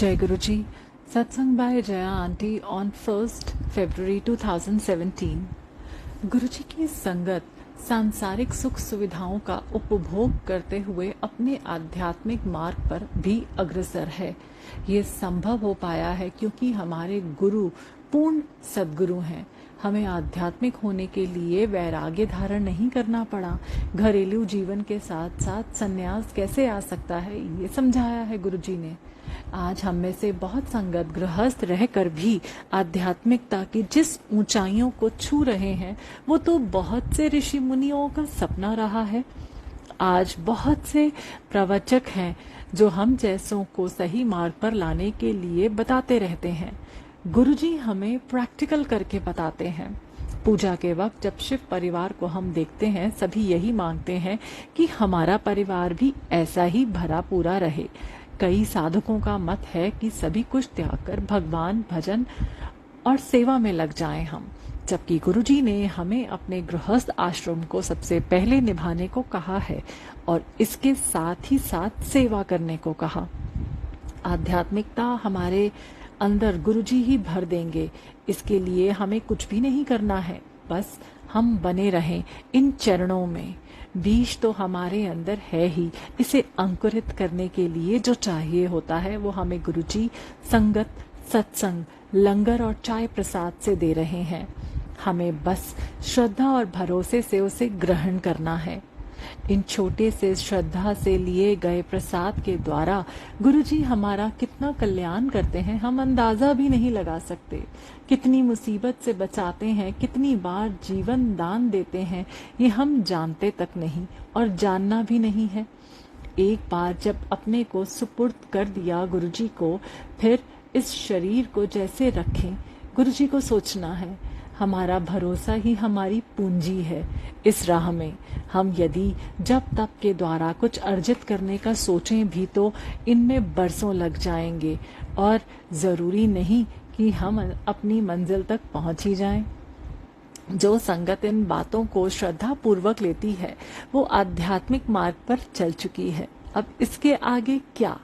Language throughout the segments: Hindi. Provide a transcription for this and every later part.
Jai Guruji, Satsang by Jaya Aunty on 1st February 2017। गुरुजी की संगत सांसारिक सुख सुविधाओं का उपभोग करते हुए अपने आध्यात्मिक मार्ग पर भी अग्रसर है। ये संभव हो पाया है क्योंकि हमारे गुरु पूर्ण सद्गुरु हैं। हमें आध्यात्मिक होने के लिए वैराग्य धारण नहीं करना पड़ा। घरेलू जीवन के साथ साथ संन्यास कैसे आ सकता है, ये समझाया है गुरुजी ने। आज हम में से बहुत संगत गृहस्थ रहकर भी आध्यात्मिकता की जिस ऊंचाइयों को छू रहे हैं, वो तो बहुत से ऋषि मुनियों का सपना रहा है। आज बहुत से प्रवचक हैं जो हम जैसों को सही मार्ग पर लाने के लिए बताते रहते हैं। गुरुजी हमें प्रैक्टिकल करके बताते हैं। पूजा के वक्त जब शिव परिवार को हम देखते हैं, सभी यही मांगते हैं कि हमारा परिवार भी ऐसा ही भरा पूरा रहे। कई साधकों का मत है कि सभी कुछ त्याग कर भगवान भजन और सेवा में लग जाएं हम, जबकि गुरुजी ने हमें अपने गृहस्थ आश्रम को सबसे पहले निभाने को कहा है और इसके साथ ही साथ सेवा करने को कहा। आध्यात्मिकता हमारे अंदर गुरुजी ही भर देंगे। इसके लिए हमें कुछ भी नहीं करना है, बस हम बने रहें इन चरणों में। बीज तो हमारे अंदर है ही, इसे अंकुरित करने के लिए जो चाहिए होता है वो हमें गुरुजी संगत, सत्संग, लंगर और चाय प्रसाद से दे रहे हैं। हमें बस श्रद्धा और भरोसे से उसे ग्रहण करना है। इन छोटे से श्रद्धा से लिए गए प्रसाद के द्वारा गुरुजी हमारा कितना कल्याण करते हैं, हम अंदाजा भी नहीं लगा सकते। कितनी मुसीबत से बचाते हैं, कितनी बार जीवन दान देते हैं, ये हम जानते तक नहीं और जानना भी नहीं है। एक बार जब अपने को सुपुर्द कर दिया गुरुजी को, फिर इस शरीर को जैसे रखें। गुरुजी को सोचना है, हमारा भरोसा ही हमारी पूंजी है। इस राह में हम यदि जब तप के द्वारा कुछ अर्जित करने का सोचें भी तो इनमें बरसों लग जाएंगे और जरूरी नहीं कि हम अपनी मंजिल तक पहुंच ही जाएं। जो संगत इन बातों को श्रद्धा पूर्वक लेती है वो आध्यात्मिक मार्ग पर चल चुकी है। अब इसके आगे क्या,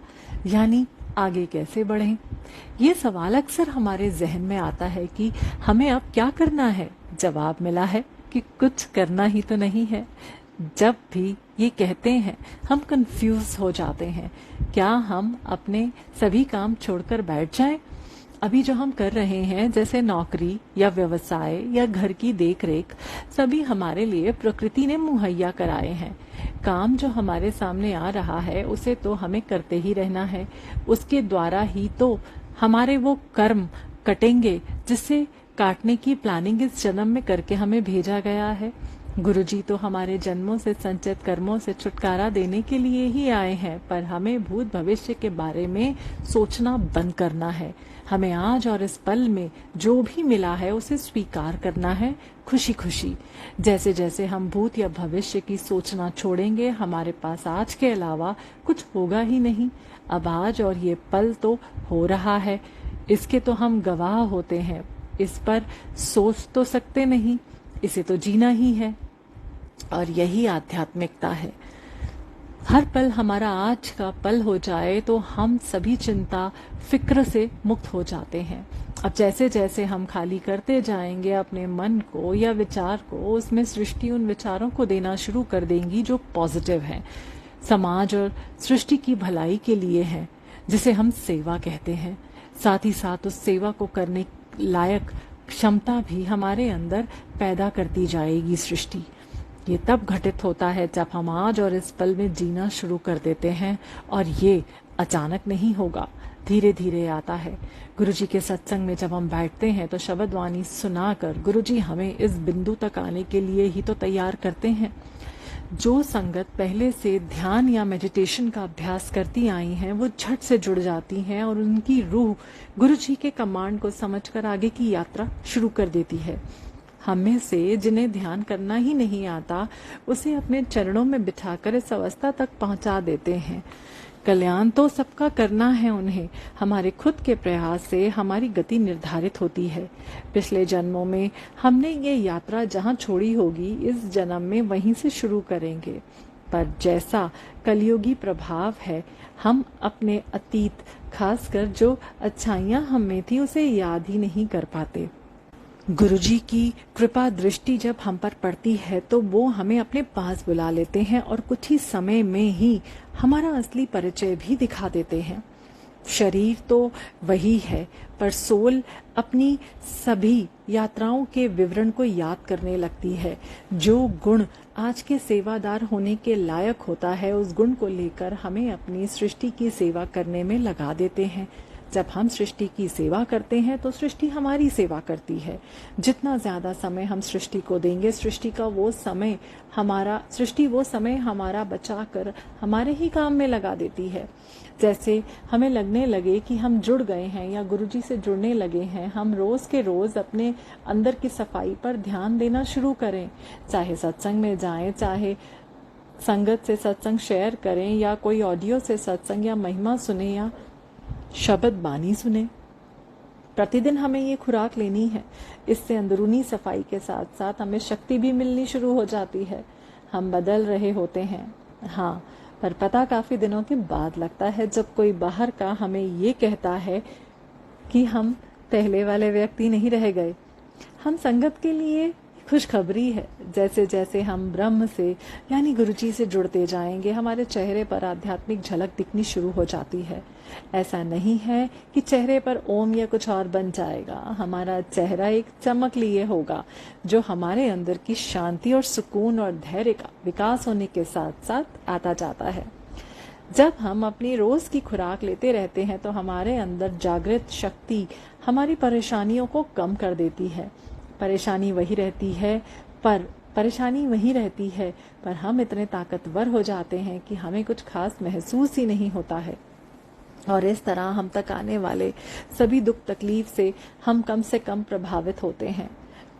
यानी आगे कैसे बढ़ें? ये सवाल अक्सर हमारे जहन में आता है कि हमें अब क्या करना है। जवाब मिला है कि कुछ करना ही तो नहीं है। जब भी ये कहते हैं हम कंफ्यूज हो जाते हैं। क्या हम अपने सभी काम छोड़कर बैठ जाएं? अभी जो हम कर रहे हैं, जैसे नौकरी या व्यवसाय या घर की देखरेख, सभी हमारे लिए प्रकृति ने मुहैया कराए हैं। काम जो हमारे सामने आ रहा है उसे तो हमें करते ही रहना है। उसके द्वारा ही तो हमारे वो कर्म कटेंगे जिससे काटने की प्लानिंग इस जन्म में करके हमें भेजा गया है। गुरुजी तो हमारे जन्मों से संचित कर्मों से छुटकारा देने के लिए ही आए हैं, पर हमें भूत भविष्य के बारे में सोचना बंद करना है। हमें आज और इस पल में जो भी मिला है उसे स्वीकार करना है खुशी खुशी। जैसे जैसे हम भूत या भविष्य की सोचना छोड़ेंगे, हमारे पास आज के अलावा कुछ होगा ही नहीं। अब आज और ये पल तो हो रहा है, इसके तो हम गवाह होते हैं। इस पर सोच तो सकते नहीं, इसे तो जीना ही है और यही आध्यात्मिकता है। हर पल हमारा आज का पल हो जाए तो हम सभी चिंता फिक्र से मुक्त हो जाते हैं। अब जैसे जैसे हम खाली करते जाएंगे अपने मन को या विचार को, उसमें सृष्टि उन विचारों को देना शुरू कर देंगी जो पॉजिटिव हैं, समाज और सृष्टि की भलाई के लिए है, जिसे हम सेवा कहते हैं। साथ ही साथ उस सेवा को करने लायक क्षमता भी हमारे अंदर पैदा करती जाएगी सृष्टि। ये तब घटित होता है जब हम आज और इस पल में जीना शुरू कर देते हैं, और ये अचानक नहीं होगा, धीरे धीरे आता है। गुरुजी के सत्संग में जब हम बैठते हैं तो शब्द वाणी सुनाकर गुरुजी हमें इस बिंदु तक आने के लिए ही तो तैयार करते हैं। जो संगत पहले से ध्यान या मेडिटेशन का अभ्यास करती आई हैं, वो झट से जुड़ जाती हैं और उनकी रूह गुरुजी के कमांड को समझकर आगे की यात्रा शुरू कर देती है। हम में से जिन्हें ध्यान करना ही नहीं आता, उसे अपने चरणों में बिठाकर इस अवस्था तक पहुंचा देते हैं। कल्याण तो सबका करना है उन्हें। हमारे खुद के प्रयास से हमारी गति निर्धारित होती है। पिछले जन्मों में हमने ये यात्रा जहाँ छोड़ी होगी, इस जन्म में वहीं से शुरू करेंगे। पर जैसा कलयुगी प्रभाव है, हम अपने अतीत, खासकर जो अच्छाइयाँ हम में थी, उसे याद ही नहीं कर पाते। गुरुजी की कृपा दृष्टि जब हम पर पड़ती है तो वो हमें अपने पास बुला लेते हैं और कुछ ही समय में ही हमारा असली परिचय भी दिखा देते हैं। शरीर तो वही है, पर सोल अपनी सभी यात्राओं के विवरण को याद करने लगती है। जो गुण आज के सेवादार होने के लायक होता है, उस गुण को लेकर हमें अपनी सृष्टि की सेवा करने में लगा देते हैं। जब हम सृष्टि की सेवा करते हैं तो सृष्टि हमारी सेवा करती है। जितना ज्यादा समय हम सृष्टि को देंगे, सृष्टि वो समय हमारा बचा कर हमारे ही काम में लगा देती है। जैसे हमें लगने लगे कि हम जुड़ गए हैं या गुरुजी से जुड़ने लगे हैं, हम रोज के रोज अपने अंदर की सफाई पर ध्यान देना शुरू करें। चाहे सत्संग में जाएं, चाहे संगत से सत्संग शेयर करें, या कोई ऑडियो से सत्संग या महिमा सुने, या शब्द बानी सुने। प्रतिदिन हमें ये खुराक लेनी है। इससे अंदरूनी सफाई के साथ साथ हमें शक्ति भी मिलनी शुरू हो जाती है। हम बदल रहे होते हैं, हाँ, पर पता काफी दिनों के बाद लगता है, जब कोई बाहर का हमें ये कहता है कि हम पहले वाले व्यक्ति नहीं रह गए। हम संगत के लिए खुशखबरी है। जैसे जैसे हम ब्रह्म से यानी गुरुजी से जुड़ते जाएंगे, हमारे चेहरे पर आध्यात्मिक झलक दिखनी शुरू हो जाती है। ऐसा नहीं है कि चेहरे पर ओम या कुछ और बन जाएगा। हमारा चेहरा एक चमक लिए होगा, जो हमारे अंदर की शांति और सुकून और धैर्य का विकास होने के साथ साथ आता जाता है। जब हम अपनी रोज की खुराक लेते रहते हैं तो हमारे अंदर जागृत शक्ति हमारी परेशानियों को कम कर देती है। परेशानी वही रहती है, पर हम इतने ताकतवर हो जाते हैं कि हमें कुछ खास महसूस ही नहीं होता है। और इस तरह हम तक आने वाले सभी दुख तकलीफ से हम कम से कम प्रभावित होते हैं।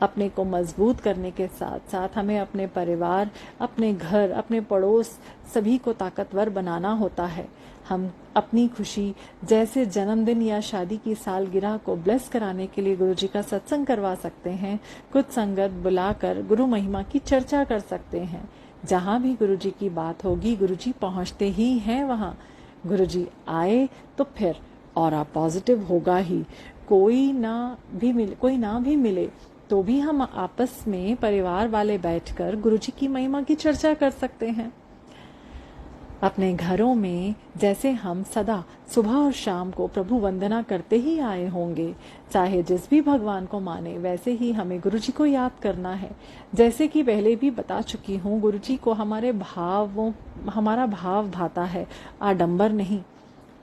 अपने को मजबूत करने के साथ साथ हमें अपने परिवार, अपने घर, अपने पड़ोस सभी को ताकतवर बनाना होता है। हम अपनी खुशी, जैसे जन्मदिन या शादी की सालगिरह को ब्लेस कराने के लिए गुरुजी का सत्संग करवा सकते हैं। कुछ संगत बुलाकर गुरु महिमा की चर्चा कर सकते हैं। जहाँ भी गुरुजी की बात होगी, गुरुजी पहुँचते ही हैं वहाँ। गुरुजी आए तो फिर ऑरा पॉजिटिव होगा ही। कोई ना भी मिले तो भी हम आपस में परिवार वाले बैठकर गुरुजी की महिमा की चर्चा कर सकते हैं। अपने घरों में जैसे हम सदा सुबह और शाम को प्रभु वंदना करते ही आए होंगे, चाहे जिस भी भगवान को माने, वैसे ही हमें गुरुजी को याद करना है। जैसे कि पहले भी बता चुकी हूँ, गुरुजी को हमारा भाव भाता है, आडंबर नहीं।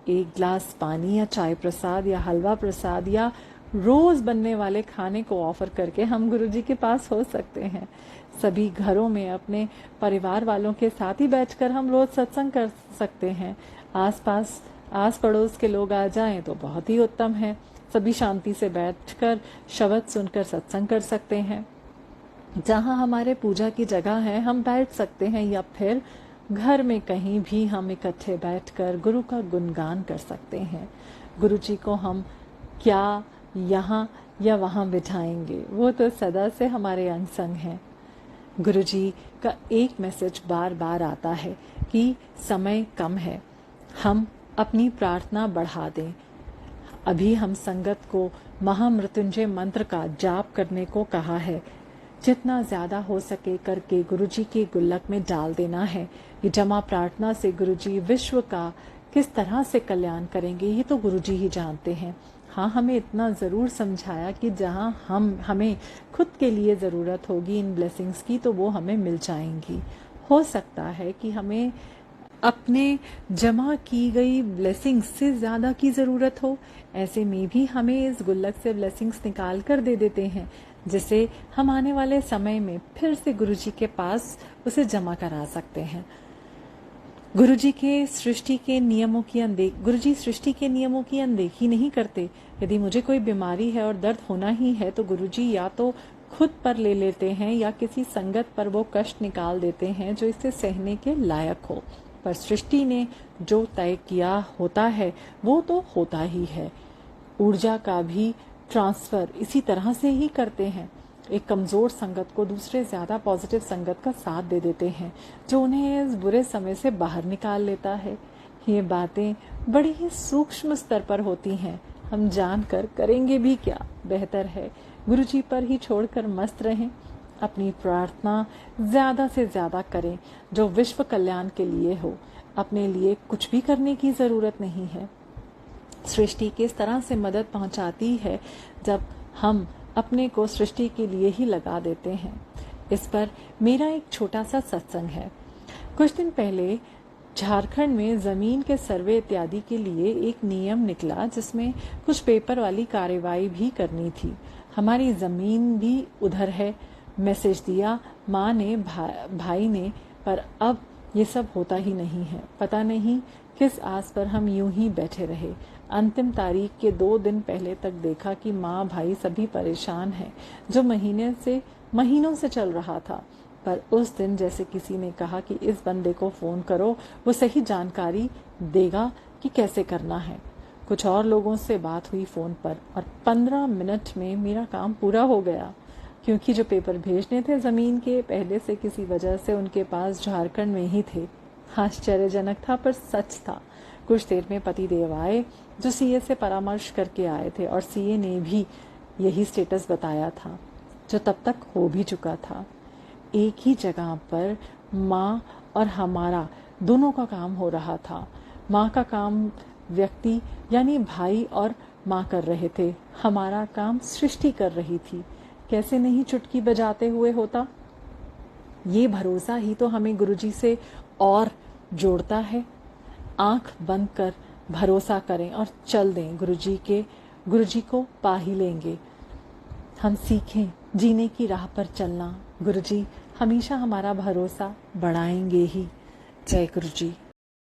एक गिलास पानी या चाय प्रसाद या हलवा प्रसाद या रोज बनने वाले खाने को ऑफर करके हम गुरुजी के पास हो सकते हैं। सभी घरों में अपने परिवार वालों के साथ ही बैठकर हम रोज सत्संग कर सकते हैं। आस पड़ोस के लोग आ जाएं तो बहुत ही उत्तम है। सभी शांति से बैठकर शब्द सुनकर सत्संग कर सकते हैं। जहाँ हमारे पूजा की जगह है, हम बैठ सकते हैं, या फिर घर में कहीं भी हम इकट्ठे बैठकर गुरु का गुणगान कर सकते हैं। गुरुजी को हम क्या यहाँ या वहाँ बिठाएंगे, वो तो सदा से हमारे अंग संग हैं। गुरुजी का एक मैसेज बार बार आता है कि समय कम है, हम अपनी प्रार्थना बढ़ा दें। अभी हम संगत को महामृत्युंजय मंत्र का जाप करने को कहा है। जितना ज्यादा हो सके करके गुरुजी के गुल्लक में डाल देना है। ये जमा प्रार्थना से गुरुजी विश्व का किस तरह से कल्याण करेंगे, ये तो गुरुजी ही जानते हैं। हाँ, हमें इतना ज़रूर समझाया कि जहाँ हमें खुद के लिए ज़रूरत होगी इन ब्लेसिंग्स की, तो वो हमें मिल जाएंगी। हो सकता है कि हमें अपने जमा की गई ब्लेसिंग्स से ज़्यादा की ज़रूरत हो। ऐसे में भी हमें इस गुल्लक से ब्लेसिंग्स निकाल कर दे देते हैं, जिसे हम आने वाले समय में फिर से गुरुजी के पास उसे जमा करा सकते हैं। गुरुजी सृष्टि के नियमों की अनदेखी नहीं करते। यदि मुझे कोई बीमारी है और दर्द होना ही है, तो गुरुजी या तो खुद पर ले लेते हैं या किसी संगत पर वो कष्ट निकाल देते हैं जो इसे सहने के लायक हो। पर सृष्टि ने जो तय किया होता है वो तो होता ही है। ऊर्जा का भी ट्रांसफर इसी तरह से ही करते हैं। एक कमज़ोर संगत को दूसरे ज़्यादा पॉजिटिव संगत का साथ दे देते हैं, जो उन्हें इस बुरे समय से बाहर निकाल लेता है। ये बातें बड़ी ही सूक्ष्म स्तर पर होती हैं, हम जानकर करेंगे भी क्या। बेहतर है गुरुजी पर ही छोड़कर मस्त रहें। अपनी प्रार्थना ज़्यादा से ज़्यादा करें जो विश्व कल्याण के लिए हो। अपने लिए कुछ भी करने की ज़रूरत नहीं है। सृष्टि किस तरह से मदद पहुंचाती है जब हम अपने को सृष्टि के लिए ही लगा देते हैं। इस पर मेरा एक छोटा सा सत्संग है। कुछ दिन पहले झारखंड में जमीन के सर्वे इत्यादि के लिए एक नियम निकला, जिसमें कुछ पेपर वाली कार्यवाही भी करनी थी। हमारी जमीन भी उधर है। मैसेज दिया माँ ने, भाई ने, पर अब ये सब होता ही नहीं है। पता नहीं किस आस पर हम यूं ही बैठे रहे। अंतिम तारीख के 2 दिन पहले तक देखा कि माँ भाई सभी परेशान हैं, जो महीनों से चल रहा था। पर उस दिन जैसे किसी ने कहा कि इस बंदे को फोन करो, वो सही जानकारी देगा कि कैसे करना है। कुछ और लोगों से बात हुई फोन पर और 15 मिनट में मेरा काम पूरा हो गया, क्योंकि जो पेपर भेजने थे जमीन के, पहले से किसी वजह से उनके पास झारखंड में ही थे। आश्चर्यजनक था पर सच था। कुछ देर में पति देव आए, जो सीए से परामर्श करके आए थे, और सीए ने भी यही स्टेटस बताया था जो तब तक हो भी चुका था। एक ही जगह पर माँ और हमारा दोनों का काम हो रहा था। माँ का काम व्यक्ति यानी भाई और माँ कर रहे थे, हमारा काम सृष्टि कर रही थी। कैसे नहीं चुटकी बजाते हुए होता। ये भरोसा ही तो हमें गुरुजी से और जोड़ता है। आंख बंद कर भरोसा करें और चल दें। गुरुजी को पा ही लेंगे। हम सीखें जीने की राह पर चलना। गुरुजी हमेशा हमारा भरोसा बढ़ाएंगे ही। जय गुरुजी।